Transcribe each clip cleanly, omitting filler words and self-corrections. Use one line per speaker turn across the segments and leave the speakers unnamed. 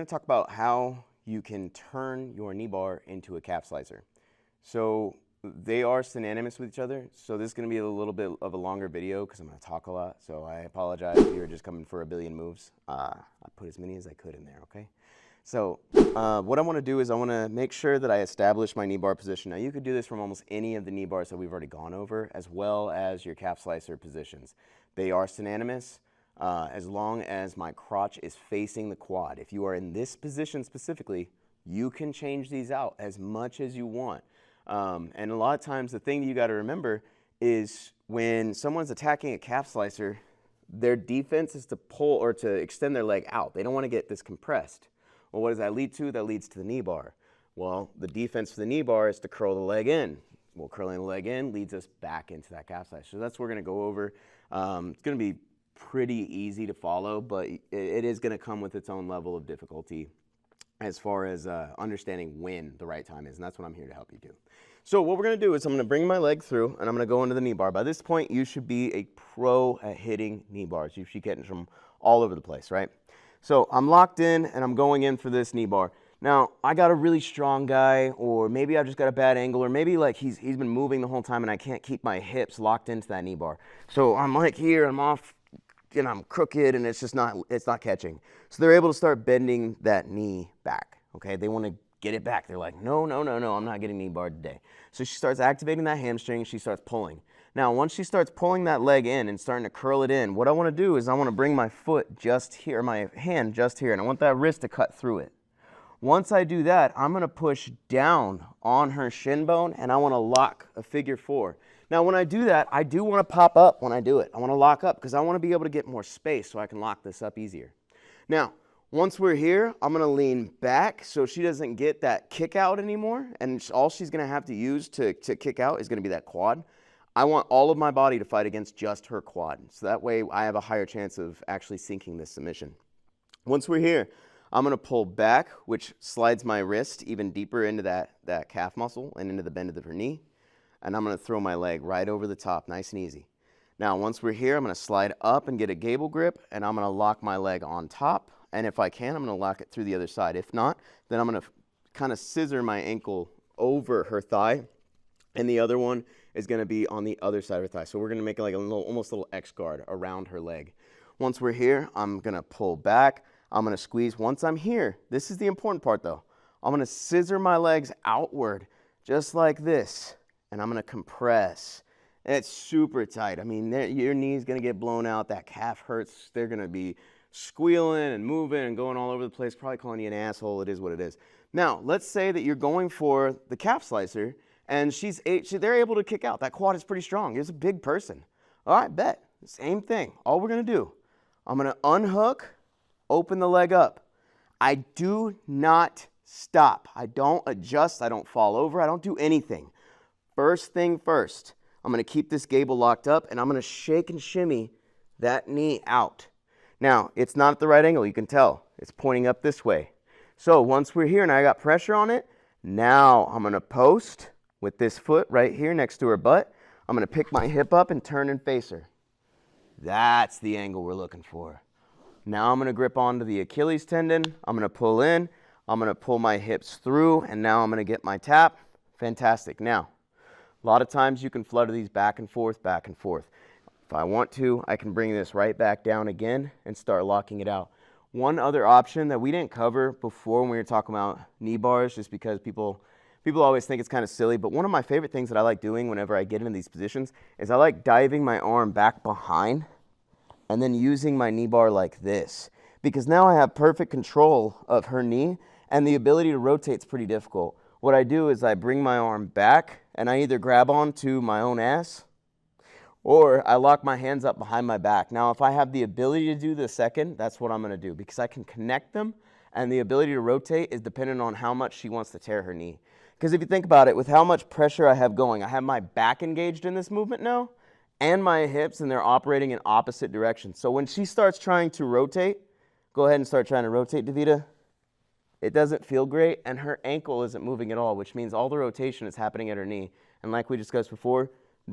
going to talk about how you can turn your knee bar into a calf slicer. So they are synonymous with each other. So this is going to be a little bit of a longer video because I'm going to talk a lot. So I apologize if you're just coming for a billion moves. I put as many as I could in there, okay? So what I want to do is I want to make sure that I establish my knee bar position. Now you could do this from almost any of the knee bars that we've already gone over, as well as your calf slicer positions. They are synonymous as long as my crotch is facing the quad. If you are in this position specifically, you can change these out as much as you want. And a lot of times the thing you got to remember is when someone's attacking a calf slicer, their defense is to pull or to extend their leg out. They don't want to get this compressed. Well, what does that lead to? That leads to the knee bar. Well, the defense for the knee bar is to curl the leg in. Well, curling the leg in leads us back into that calf slicer. So that's what we're going to go over. It's going to be pretty easy to follow, but it is going to come with its own level of difficulty as far as understanding when the right time is, and that's what I'm here to help you do. So what we're going to do is I'm going to bring my leg through, and I'm going to go into the knee bar. By this point, you should be a pro at hitting knee bars. You should get them from all over the place, right? So I'm locked in, and I'm going in for this knee bar. Now, I got a really strong guy, or maybe I've just got a bad angle, or maybe like he's been moving the whole time, and I can't keep my hips locked into that knee bar. So I'm like here, I'm off, and I'm crooked, and it's not catching. So they're able to start bending that knee back, okay? They want to get it back. They're like, no, no, no, no, I'm not getting knee barred today. So she starts activating that hamstring, she starts pulling. Now, once she starts pulling that leg in and starting to curl it in, what I want to do is I want to bring my foot just here, my hand just here, and I want that wrist to cut through it. Once I do that, I'm going to push down on her shin bone, and I want to lock a figure 4. Now, when I do that, I do want to pop up when I do it. I want to lock up because I want to be able to get more space so I can lock this up easier. Now, once we're here, I'm going to lean back so she doesn't get that kick out anymore, and all she's going to have to use to kick out is going to be that quad. I want all of my body to fight against just her quad, so that way I have a higher chance of actually sinking this submission. Once we're here, I'm going to pull back, which slides my wrist even deeper into that calf muscle and into the bend of her knee. And I'm going to throw my leg right over the top, nice and easy. Now, once we're here, I'm going to slide up and get a gable grip, and I'm going to lock my leg on top. And if I can, I'm going to lock it through the other side. If not, then I'm going to kind of scissor my ankle over her thigh, and the other one is going to be on the other side of her thigh. So we're going to make like a little, almost a little X guard around her leg. Once we're here, I'm going to pull back. I'm going to squeeze. Once I'm here, this is the important part though. I'm going to scissor my legs outward, just like this. And I'm going to compress. And it's super tight. I mean, your knee's going to get blown out. That calf hurts. They're going to be squealing and moving and going all over the place, probably calling you an asshole. It is what it is. Now, let's say that you're going for the calf slicer, and they're able to kick out. That quad is pretty strong. It's a big person. All right, bet. Same thing. All we're going to do, I'm going to unhook, open the leg up. I do not stop. I don't adjust. I don't fall over. I don't do anything. First thing first, I'm going to keep this gable locked up, and I'm going to shake and shimmy that knee out. Now, it's not at the right angle. You can tell. It's pointing up this way. So once we're here and I got pressure on it, now I'm going to post with this foot right here next to her butt. I'm going to pick my hip up and turn and face her. That's the angle we're looking for. Now I'm going to grip onto the Achilles tendon. I'm going to pull in. I'm going to pull my hips through, and now I'm going to get my tap. Fantastic. Now, a lot of times you can flutter these back and forth, back and forth. If I want to, I can bring this right back down again and start locking it out. One other option that we didn't cover before when we were talking about knee bars, just because people always think it's kind of silly, but one of my favorite things that I like doing whenever I get into these positions is I like diving my arm back behind and then using my knee bar like this, because now I have perfect control of her knee, and the ability to rotate is pretty difficult. What I do is I bring my arm back, and I either grab onto my own ass, or I lock my hands up behind my back. Now, if I have the ability to do the second, that's what I'm going to do, because I can connect them, and the ability to rotate is dependent on how much she wants to tear her knee. Because if you think about it, with how much pressure I have going, I have my back engaged in this movement now, and my hips, and they're operating in opposite directions. So when she starts trying to rotate, go ahead and start trying to rotate, Davida. It doesn't feel great, and her ankle isn't moving at all, which means all the rotation is happening at her knee. And like we discussed before,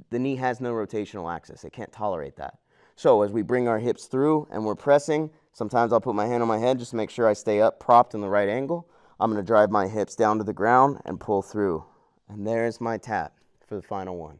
the knee has no rotational axis. It can't tolerate that. So as we bring our hips through and we're pressing, Sometimes I'll put my hand on my head just to make sure I stay up, propped in the right angle. I'm going to drive my hips down to the ground and pull through. And there's my tap for the final one.